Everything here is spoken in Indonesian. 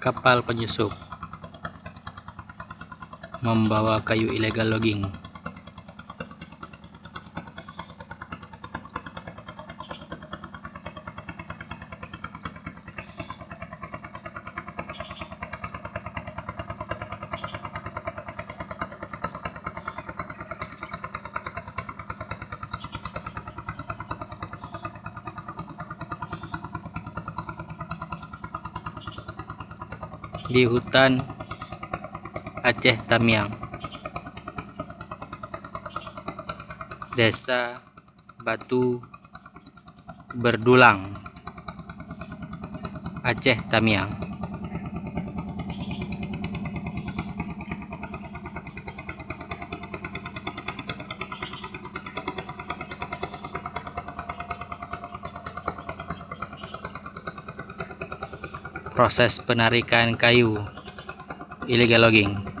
Kapal penyusup membawa kayu ilegal logging. Di hutan Aceh Tamiang, Desa Batu Berdulang, Aceh Tamiang. Proses penarikan kayu illegal logging.